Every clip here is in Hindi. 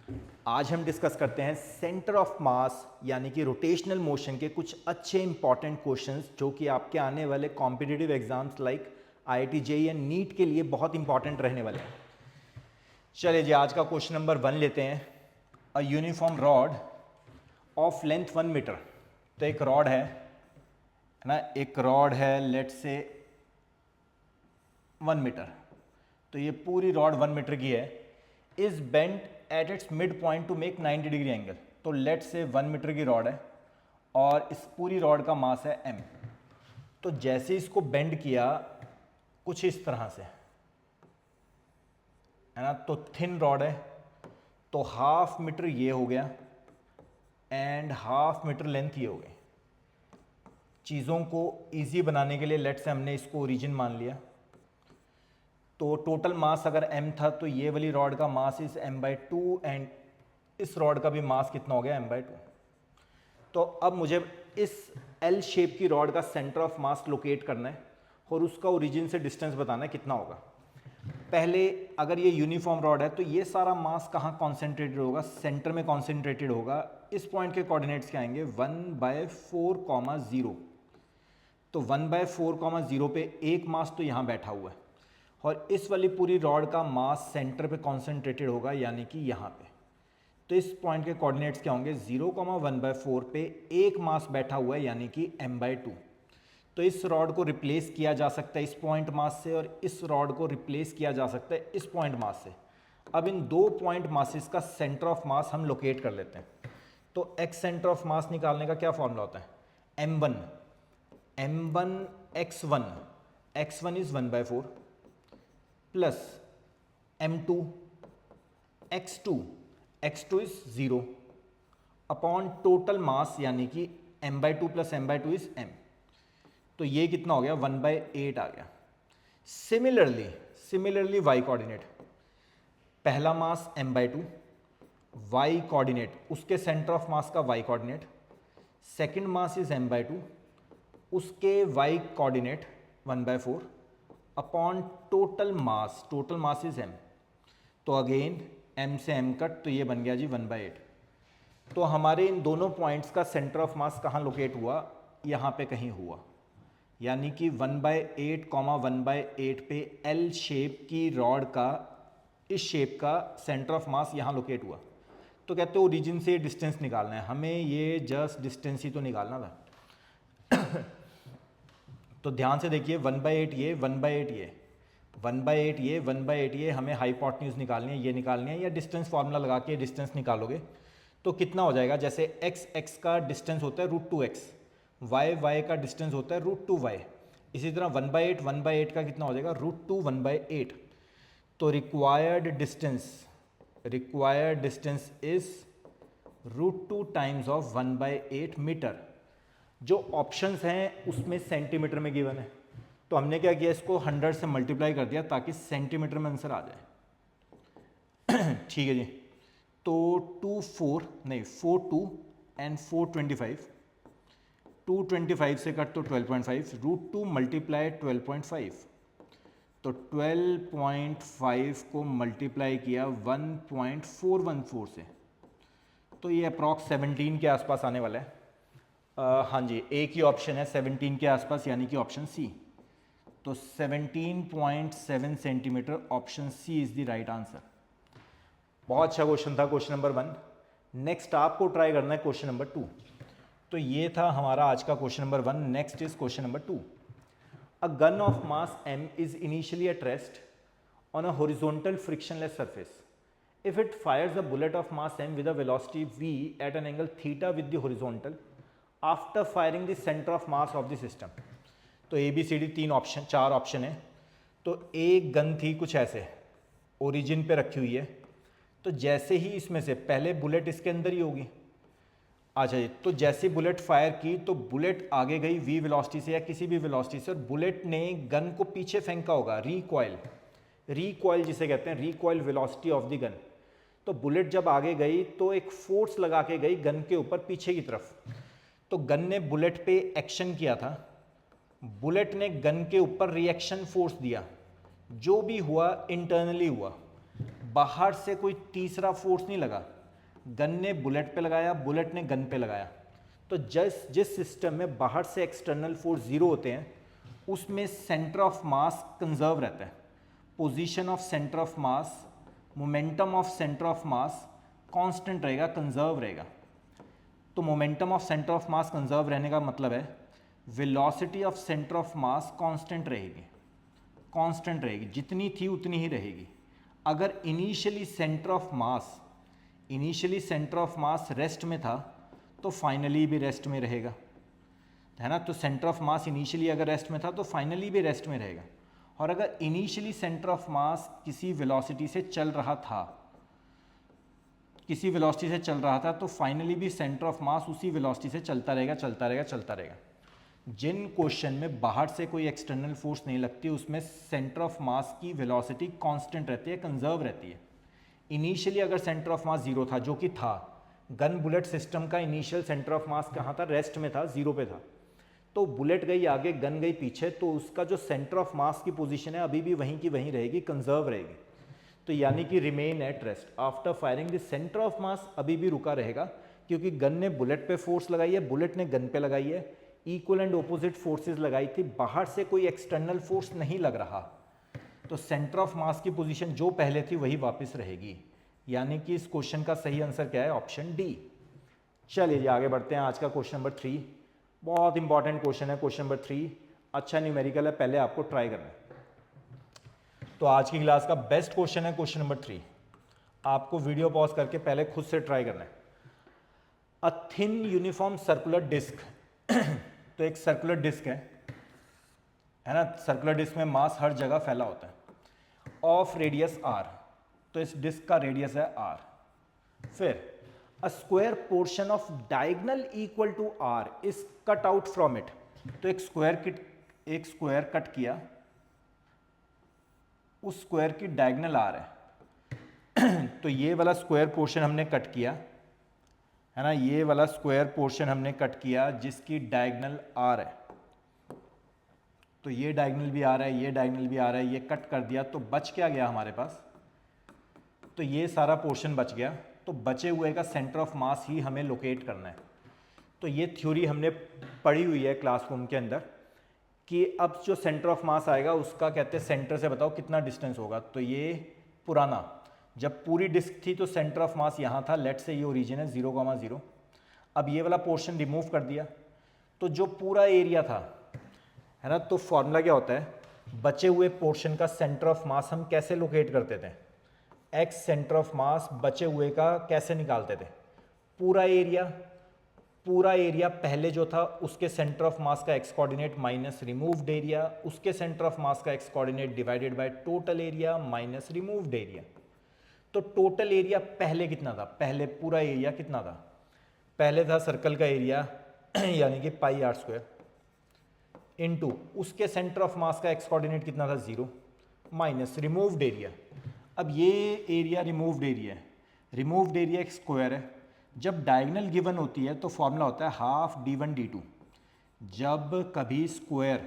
आज हम डिस्कस करते हैं सेंटर ऑफ मास यानी कि रोटेशनल मोशन के कुछ अच्छे इंपॉर्टेंट क्वेश्चंस जो कि आपके आने वाले competitive exams like IIT JEE and NEET के लिए बहुत इंपॉर्टेंट रहने वाले हैं। चलिए जी, आज का क्वेश्चन नंबर 1 लेते हैं। A uniform rod of length 1 metre. तो एक रॉड है ना, एक रॉड है लेट से 1 मीटर। तो ये पूरी रॉड 1 मीटर की है। Is bent at its mid point two make 90 degree angle. तो लेट से 1 मीटर की रॉड है और इस पूरी रॉड का मास है m। तो जैसे इसको बेंड किया कुछ इस तरह से, है ना, तो थिन रॉड है, तो हाफ मीटर ये हो गया एंड हाफ मीटर लेंथ ये हो गई। चीज़ों को इजी बनाने के लिए लेट से हमने इसको ओरिजिन मान लिया। तो टोटल मास अगर m था तो ये वाली रॉड का मास इस m/2 एंड इस रॉड का भी मास कितना हो गया m/2। तो अब मुझे इस L शेप की रॉड का सेंटर ऑफ मास लोकेट करना है और उसका ओरिजिन से डिस्टेंस बताना है कितना होगा। पहले अगर ये यूनिफॉर्म रॉड है तो ये सारा मास कहाँ कॉन्सेंट्रेटेड होगा, सेंटर में कॉन्सेंट्रेटेड होगा। इस पॉइंट के कोऑर्डिनेट्स क्या आएंगे 1/4,0। तो 1/4,0 पे एक मास तो यहाँ बैठा हुआ है और इस वाली पूरी रॉड का मास सेंटर पे कॉन्सेंट्रेटेड होगा यानी कि यहाँ पे। तो इस पॉइंट के कोऑर्डिनेट्स क्या होंगे 0,1/4 पे एक मास बैठा हुआ है यानी कि m/2। तो इस रॉड को रिप्लेस किया जा सकता है इस पॉइंट मास से और इस रॉड को रिप्लेस किया जा सकता है इस पॉइंट मास से। अब इन दो पॉइंट मासेस का सेंटर ऑफ मास हम लोकेट कर लेते हैं। तो एक्स सेंटर ऑफ मास निकालने का क्या फॉर्मूला होता है m1 x1 is 1/4 plus m2 x2 is 0 upon total मास यानी कि m/2 plus m/2 is m। तो ये कितना हो गया 1/8 आ गया। सिमिलरली y कोऑर्डिनेट, पहला मास m/2, y कोऑर्डिनेट उसके सेंटर ऑफ मास का y coordinate, second mass is m/2 उसके y coordinate 1/4 upon total mass is m। तो अगेन m से m कट, तो ये बन गया जी 1/8। तो हमारे इन दोनों पॉइंट्स का सेंटर ऑफ मास कहाँ लोकेट हुआ, यहाँ पे कहीं हुआ, यानी कि 1/8 1/8 पे L शेप की रॉड का इस शेप का सेंटर ऑफ मास यहाँ लोकेट हुआ। तो कहते हो ओरिजिन से डिस्टेंस निकालना है हमें, ये जस्ट डिस्टेंस ही तो निकालना था। तो ध्यान से देखिए 1/8 ये 1/8 ये 1/8 ये 1/8 ये, हमें हाइपोटेन्यूज निकालनी है, ये निकालनी है, या डिस्टेंस फार्मूला लगा के डिस्टेंस निकालोगे तो कितना हो जाएगा। जैसे x का डिस्टेंस होता है √2x, y का डिस्टेंस होता है √2y, इसी तरह 1/8 का कितना हो जाएगा √2 1/8। तो required distance is √2 times of 1/8 metre. जो ऑप्शंस हैं उसमें सेंटीमीटर में गिवन है, तो हमने क्या किया इसको 100 से मल्टीप्लाई कर दिया ताकि सेंटीमीटर में आंसर आ जाए। ठीक है जी। तो 4 2 एंड 425, 225 से कट तो 12.5, √2 मल्टीप्लाई 12.5, तो 12.5 को मल्टीप्लाई किया 1.414 से, तो ये अप्रॉक्स 17 के आसपास आने वाला है। हाँ जी, एक ही ऑप्शन है 17 के आसपास यानी कि ऑप्शन सी। तो 17.7 centimetre, option C is the right answer. बहुत अच्छा क्वेश्चन था क्वेश्चन नंबर 1। नेक्स्ट आपको ट्राई करना है क्वेश्चन नंबर 2। तो ये था हमारा आज का question number 1। Next is question number 2। A gun of mass m is initially at rest on a horizontal frictionless surface. If it fires a bullet of mass m with a velocity v at an angle theta with the horizontal after firing the center of mass of the system. तो A B C D 4 option है। तो एक गन थी कुछ ऐसे ओरिजिन पे रखी हुई है, तो जैसे ही इसमें से पहले बुलेट इसके अंदर ही होगी। अच्छा जी, तो जैसे बुलेट फायर की तो बुलेट आगे गई v वेलोसिटी से या किसी भी वेलोसिटी से और बुलेट ने गन को पीछे फेंका होगा, रिकॉइल जिसे कहते हैं, recoil velocity of the gun. तो बुलेट जब आगे गई तो एक फोर्स लगा के गई गन के ऊपर पीछे की तरफ, तो गन ने बुलेट पे एक्शन किया था, बुलेट ने गन के ऊपर रिएक्शन फोर्स दिया, जो भी हुआ इंटरनली हुआ, बाहर से कोई तीसरा फोर्स नहीं लगा। गन ने बुलेट पे लगाया, बुलेट ने गन पे लगाया। तो जिस सिस्टम में बाहर से एक्सटर्नल फोर्स जीरो होते हैं उसमें सेंटर ऑफ मास कंजर्व रहता है। Position of centre of mass, momentum of centre of mass constant रहेगा, कंजर्व रहेगा। तो momentum of centre of mass conserve रहने का मतलब है velocity of centre of mass constant रहेगी, कांस्टेंट रहेगी, जितनी थी उतनी ही रहेगी। अगर initially centre of mass rest में था तो फाइनली भी रेस्ट में रहेगा, है ना। तो सेंटर ऑफ मास इनिशियली अगर रेस्ट में था तो फाइनली भी रेस्ट में रहेगा। और अगर इनिशियली सेंटर ऑफ मास किसी वेलोसिटी से चल रहा था तो फाइनली भी सेंटर ऑफ मास उसी वेलोसिटी से चलता रहेगा। जिन क्वेश्चन में बाहर से कोई एक्सटर्नल फोर्स नहीं लगती उसमें सेंटर ऑफ मास की वेलोसिटी कांस्टेंट रहती है, कंजर्व रहती है। इनिशियली अगर सेंटर ऑफ मास जीरो था, जो कि था, गन बुलेट सिस्टम का इनिशियल सेंटर ऑफ मास कहाँ था? रेस्ट में था, जीरो पे था। तो बुलेट गई आगे, गन गई पीछे, तो उसका जो सेंटर ऑफ मास की पोजीशन है अभी भी वहीं की वहीं रहेगी, कंजर्व रहेगी। तो यानी कि remain at rest after firing, the centre of मास अभी भी रुका रहेगा, क्योंकि गन ने बुलेट पे फोर्स लगाई है, बुलेट ने गन पे लगाई है, इक्वल एंड ऑपोजिट फोर्सेस लगाई थी, बाहर से कोई एक्सटर्नल फोर्स नहीं लग रहा। तो सेंटर ऑफ मास की पोजीशन जो पहले थी वही वापस रहेगी। यानी कि इस क्वेश्चन का सही आंसर क्या है? Option D. चलिए जी आगे बढ़ते हैं। आज का क्वेश्चन नंबर 3 बहुत इंपॉर्टेंट क्वेश्चन है। क्वेश्चन नंबर 3 अच्छा न्यूमेरिकल है, पहले आपको ट्राई करना है। तो आज की क्लास का बेस्ट क्वेश्चन है क्वेश्चन नंबर 3। आपको वीडियो पॉज करके पहले खुद से ट्राई करना है। A thin uniform circular disc तो एक सर्कुलर डिस्क है ना। सर्कुलर डिस्क में मास हर जगह फैला होता है, ऑफ रेडियस r। तो इस डिस्क का रेडियस है r। फिर a square portion of diagonal equal to r is cut out from it. तो एक स्क्वायर कट किया, उस स्क्वायर की डायगोनल r है। तो ये वाला स्क्वायर पोर्शन हमने कट किया, है ना। ये वाला स्क्वायर पोर्शन हमने कट किया जिसकी डायगोनल r है। तो ये डायगोनल भी आ रहा है, ये डायगोनल भी आ रहा है, ये कट कर दिया तो बच क्या गया हमारे पास? तो ये सारा पोर्शन बच गया। तो बचे हुए का सेंटर ऑफ मास ही हमें लोकेट करना है। तो ये थ्योरी हमने पढ़ी हुई है क्लासरूम के अंदर कि अब जो सेंटर ऑफ मास आएगा उसका कहते हैं सेंटर से बताओ कितना डिस्टेंस होगा। तो ये पुराना जब पूरी डिस्क थी तो सेंटर ऑफ मास यहाँ था, लेट से ये ओरिजिन है 0,0। अब ये वाला पोर्शन रिमूव कर दिया तो जो पूरा एरिया था, है ना। तो फॉर्मूला क्या होता है? बचे हुए पोर्शन का सेंटर ऑफ मास हम कैसे लोकेट करते थे? एक्स सेंटर ऑफ मास बचे हुए का कैसे निकालते थे? पूरा एरिया पहले जो था उसके सेंटर ऑफ मास का X coordinate minus removed area, उसके सेंटर ऑफ मास का X coordinate divided by total area minus removed area. तो टोटल एरिया पहले कितना था? पहले पूरा एरिया कितना था? पहले था सर्कल का एरिया यानी कि पाई आर स्क्वायर इनटू उसके सेंटर ऑफ मास का एक्स कोऑर्डिनेट कितना था? 0 माइनस रिमूव्ड एरिया। अब ये एरिया रिमूव्ड एरिया है, रिमूव्ड एरिया एक स्क्वायर है। जब डायगोनल गिवन होती है तो फॉर्मूला होता है हाफ d1 d2। जब कभी स्क्वायर,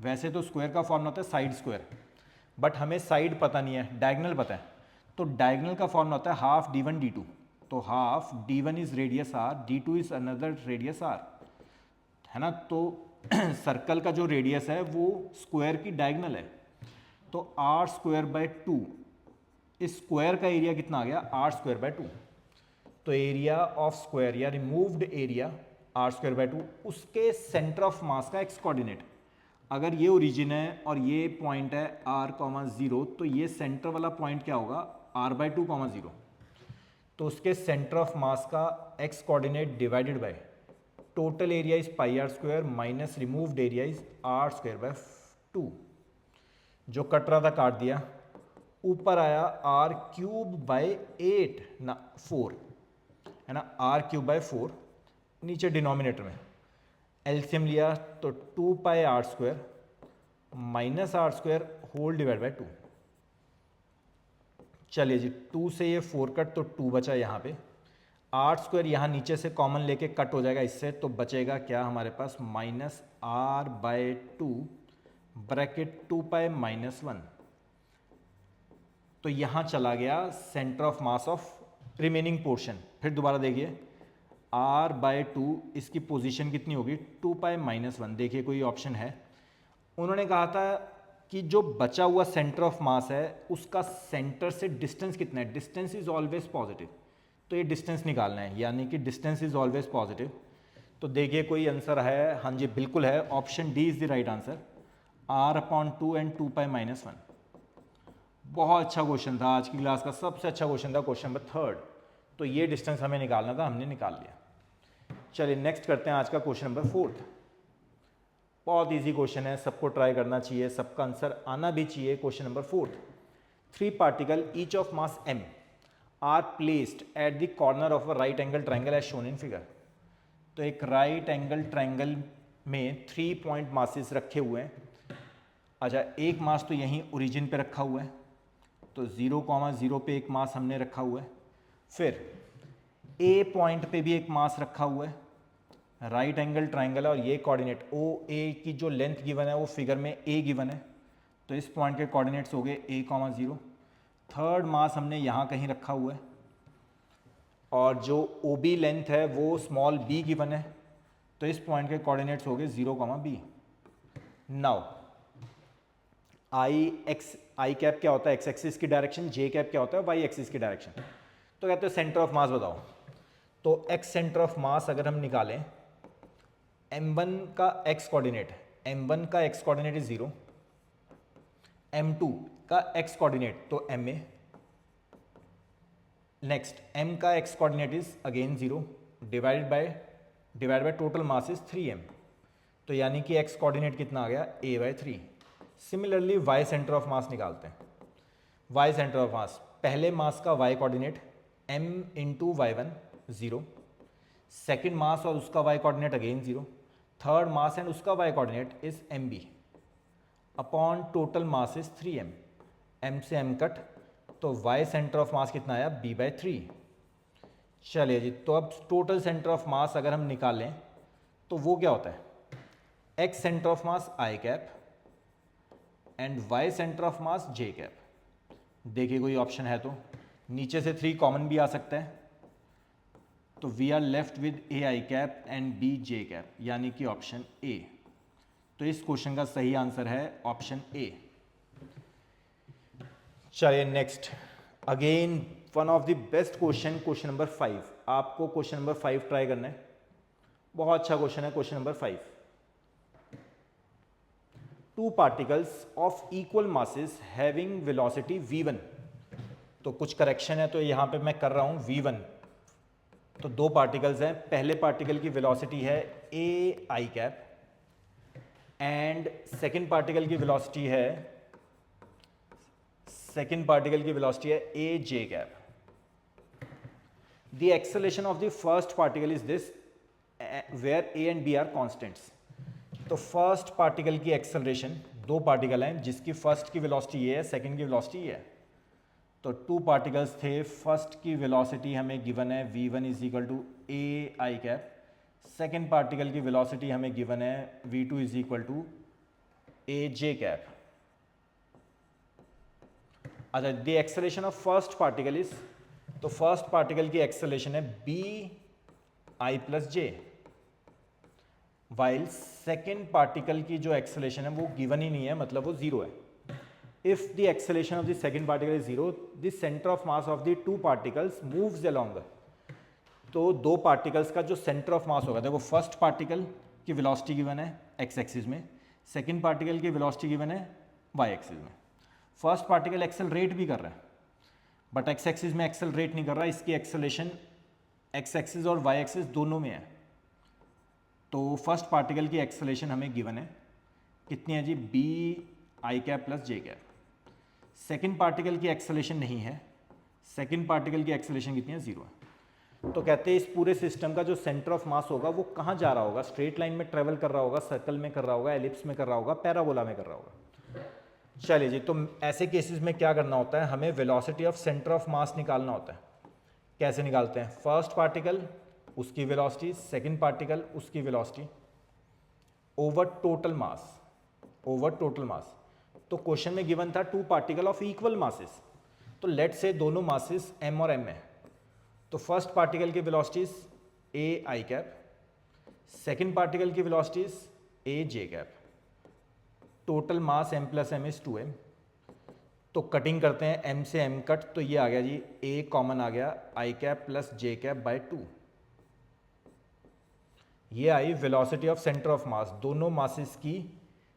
वैसे तो स्क्वायर का फॉर्मूला होता है साइड स्क्वायर, बट हमें साइड पता नहीं है, डायगोनल पता है। तो डायगोनल का फॉर्मूला होता है हाफ d1 d2। तो half d1 is radius r, d2 is another radius r, है ना। तो सर्कल का जो रेडियस है वो स्क्वायर की डायगोनल है। तो r स्क्वायर बाय 2, इस स्क्वायर का एरिया कितना आ गया? r square by 2। तो एरिया ऑफ स्क्वायर या removed area r square by 2, उसके सेंटर ऑफ मास का एक्स कोऑर्डिनेट। अगर ये ओरिजिन है और ये पॉइंट है r,0, तो ये सेंटर वाला पॉइंट क्या होगा? r/2, 0। तो उसके सेंटर ऑफ मास का X coordinate divided by total area is pi are square minus removed area is r square by 2। जो कट रहा था काट दिया, ऊपर आया r³ 8 ना 4, है ना। r³ 4 नीचे डिनोमिनेटर में एलसीएम लिया तो 2 pi are square minus r square whole divide by 2। चलिए जी 2 से ये 4 कट तो 2 बचा यहाँ पे। आर स्क्वायर यहाँ नीचे से कॉमन लेके कट हो जाएगा इससे, तो बचेगा क्या हमारे पास? Minus r/2 bracket 2 pi minus 1। तो यहाँ चला गया centre of mass of remaining portion, फिर दोबारा देखिए r/2 इसकी पोजीशन कितनी होगी 2π-1। देखिए कोई ऑप्शन है, उन्होंने कहा था कि जो बचा हुआ सेंटर ऑफ मास है उसका सेंटर से डिस्टेंस कितना है, डिस्टेंस इज ऑलवेज पॉजिटिव, तो ये डिस्टेंस निकालना है, यानी कि डिस्टेंस इज ऑलवेज पॉजिटिव। तो देखिए कोई आंसर है, हाँ जी बिल्कुल है, option D is the right answer, r/2 and 2π-1। बहुत अच्छा क्वेश्चन था, आज की क्लास का सबसे अच्छा क्वेश्चन था, क्वेश्चन नंबर 3। तो ये डिस्टेंस हमें निकालना था, हमने निकाल लिया। चलिए नेक्स्ट करते हैं आज का क्वेश्चन नंबर 4। बहुत इजी क्वेश्चन है, सबको ट्राई करना चाहिए, सबका आंसर आना भी चाहिए। Question number 4, 3 particle each of mass m are placed at the corner of a right angle triangle as shown in figure. तो एक राइट एंगल ट्राइंगल में 3 पॉइंट मासेस रखे हुए हैं। अच्छा, एक मास तो यहीं ओरिजिन पे रखा हुआ है, तो 0,0 पे एक मास हमने रखा हुआ है। फिर ए पॉइंट पे भी एक मास रखा हुआ है, राइट एंगल ट्राइंगल है, और ये कोऑर्डिनेट ओ ए की जो लेंथ गिवन है वो फिगर में ए गिवन है, तो इस पॉइंट के कोऑर्डिनेट्स हो गए a,0। थर्ड मास हमने यहाँ कहीं रखा हुआ है, और जो ओ बी लेंथ है वो स्मॉल b गिवन है, तो इस पॉइंट के कोऑर्डिनेट्स हो गए 0,b। नाउ आई कैप क्या होता है एक्स एक्सिस की डायरेक्शन, जे कैप क्या होता है वाई एक्सिस की डायरेक्शन। तो कहते हैं सेंटर ऑफ मास बताओ, तो एक्स सेंटर ऑफ मास अगर हम निकालें, m1 का x कोऑर्डिनेट, m1 का x कोऑर्डिनेट इज 0, m2 का x कोऑर्डिनेट तो ma, नेक्स्ट m का x coordinate is again 0, divided by total mass is 3m, तो यानी कि x कोऑर्डिनेट कितना आ गया a/3। Similarly y centre of मास निकालते हैं। y सेंटर ऑफ मास, पहले मास का y coordinate m into y1 0, second mass और उसका y coordinate again 0, third mass and उसका y coordinate is mb upon total mass is 3m, m से m कट, तो y सेंटर ऑफ मास कितना आया b/3। चलिए जी, तो अब टोटल सेंटर ऑफ मास अगर हम निकालें तो वो क्या होता है, x centre of mass i cap and y centre of mass j cap. देखिए कोई ऑप्शन है तो नीचे से 3 कॉमन भी आ सकता है, तो we are left with A I cap and B J cap, यानी कि ऑप्शन ए। तो इस क्वेश्चन का सही आंसर है ऑप्शन ए। चलिए next, again one of the best question, question number 5। आपको क्वेश्चन नंबर 5 ट्राई करना है, बहुत अच्छा क्वेश्चन है question number 5। 2 particles of equal masses having velocity v1, तो कुछ करेक्शन है तो यहाँ पे मैं कर रहा हूँ v1। तो 2 पार्टिकल्स हैं, पहले पार्टिकल की वेलोसिटी है a I cap and second particle की वेलोसिटी है a J cap. The acceleration of the first particle is this where a and b are constants. तो फर्स्ट पार्टिकल की एक्सेलरेशन, 2 पार्टिकल हैं जिसकी फर्स्ट की वेलोसिटी ये है, सेकेंड की वेलोसिटी ये है। तो 2 पार्टिकल्स थे, फर्स्ट की वेलोसिटी हमें गिवन है v1 is equal to a I cap, second particle की वेलोसिटी हमें गिवन है v2 is equal to a J cap. अच्छा, the acceleration of first particle is, तो फर्स्ट पार्टिकल की एक्सेलरेशन है b i plus j, while second particle की जो एक्सेलरेशन है वो गिवन ही नहीं है, मतलब वो 0 है। If the acceleration of the second particle is 0, the center of mass of the 2 particles moves along. तो 2 पार्टिकल्स का जो सेंटर ऑफ मास होगा, देखो फर्स्ट पार्टिकल की वेलोसिटी गिवन है एक्स एक्सिस में, सेकंड पार्टिकल की वेलोसिटी गिवन है वाई एक्सिस में। फर्स्ट पार्टिकल एक्सेलरेट भी कर रहा है, बट एक्स एक्सिस में एक्सेलरेट नहीं कर रहा, इसकी एक्सेलरेशन एक्स एक्सिस और वाई एक्सिस दोनों में है। तो फर्स्ट पार्टिकल की एक्सेलरेशन हमें गिवन है, कितनी है जी, b i cap plus j cap. Second particle की एक्सेलरेशन नहीं है, सेकेंड पार्टिकल की एक्सेलरेशन कितनी है, 0 है। तो कहते हैं इस पूरे सिस्टम का जो सेंटर ऑफ मास होगा वो कहाँ जा रहा होगा, स्ट्रेट लाइन में ट्रेवल कर रहा होगा, सर्कल में कर रहा होगा, एलिप्स में कर रहा होगा, पैराबोला में कर रहा होगा। चलिए जी, तो ऐसे केसेस में क्या करना होता है, हमें velocity of centre of mass निकालना होता है। कैसे निकालते हैं, फर्स्ट पार्टिकल उसकी वेलोसिटी, सेकेंड पार्टिकल उसकी वेलोसिटी ओवर टोटल मास। तो क्वेश्चन में गिवन था 2 पार्टिकल ऑफ इक्वल मासेस, तो लेट से दोनों मासेस m और m है, तो फर्स्ट पार्टिकल की velocities A I cap, second particle की velocities A J cap, total mass m plus M is 2m। तो कटिंग करते हैं m से m कट, तो ये आ गया जी a कॉमन आ गया i cap plus j cap by 2। ये आई velocity of centre of mass, दोनों मासेस की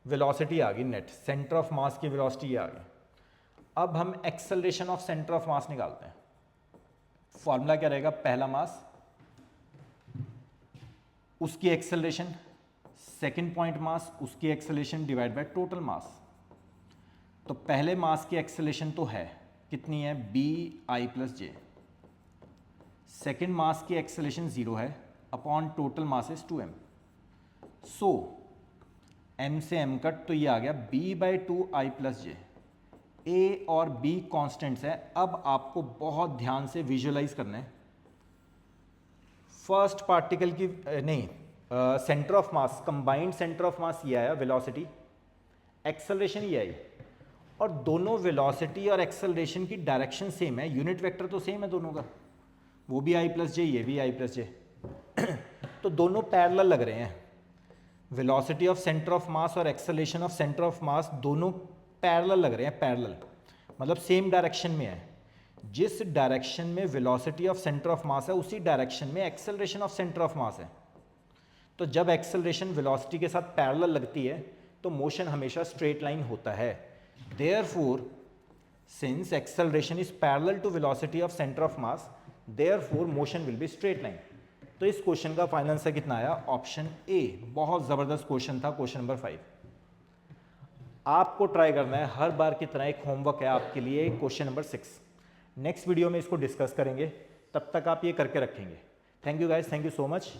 वेलोसिटी आ गई नेट, सेंटर ऑफ मास की वेलोसिटी ये आ गई। अब हम एक्सेलरेशन ऑफ सेंटर ऑफ मास निकालते हैं। फॉर्मूला क्या रहेगा, पहला मास उसकी एक्सेलरेशन, सेकेंड पॉइंट मास उसकी acceleration divide by total mass. तो पहले मास की एक्सेलरेशन तो है, कितनी है, b i plus j. Second mass की एक्सेलरेशन 0 है, upon total mass is 2m। So m से m कट, तो ये आ गया b by 2 i plus j. a और b कॉन्स्टेंट्स है। अब आपको बहुत ध्यान से विजुअलाइज करना है। फर्स्ट पार्टिकल की नहीं, centre of mass, combined centre of मास ये आया, वेलोसिटी, एक्सेलरेशन ये आई, और दोनों वेलोसिटी और एक्सेलरेशन की डायरेक्शन सेम है, यूनिट वेक्टर तो सेम है दोनों का, वो भी आई प्लस जे, ये भी आई प्लस जे। तो दोनों पैरेलल लग रहे हैं। Velocity of centre of mass और acceleration of centre of mass दोनों पैरेलल लग रहे हैं, पैरेलल मतलब सेम डायरेक्शन में है। जिस डायरेक्शन में वेलोसिटी ऑफ सेंटर ऑफ मास है उसी डायरेक्शन में एक्सेलरेशन ऑफ सेंटर ऑफ मास है। तो जब एक्सेलरेशन वेलोसिटी के साथ पैरेलल लगती है तो मोशन हमेशा स्ट्रेट लाइन होता है। Therefore since acceleration is parallel to velocity of centre of mass, therefore motion will be straight line. तो इस क्वेश्चन का फाइनल आंसर कितना आया, ऑप्शन ए। बहुत ज़बरदस्त क्वेश्चन था, क्वेश्चन नंबर 5। आपको ट्राई करना है, हर बार की तरह एक होमवर्क है आपके लिए, क्वेश्चन नंबर 6। नेक्स्ट वीडियो में इसको डिस्कस करेंगे, तब तक आप ये करके रखेंगे। Thank you guys, thank you so much.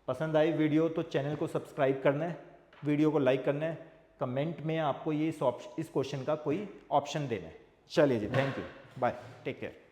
पसंद आई वीडियो तो चैनल को सब्सक्राइब करना है, वीडियो को लाइक करना है, कमेंट में आपको ये इस क्वेश्चन का कोई ऑप्शन देना है। चलिए जी, thank you, bye, take care.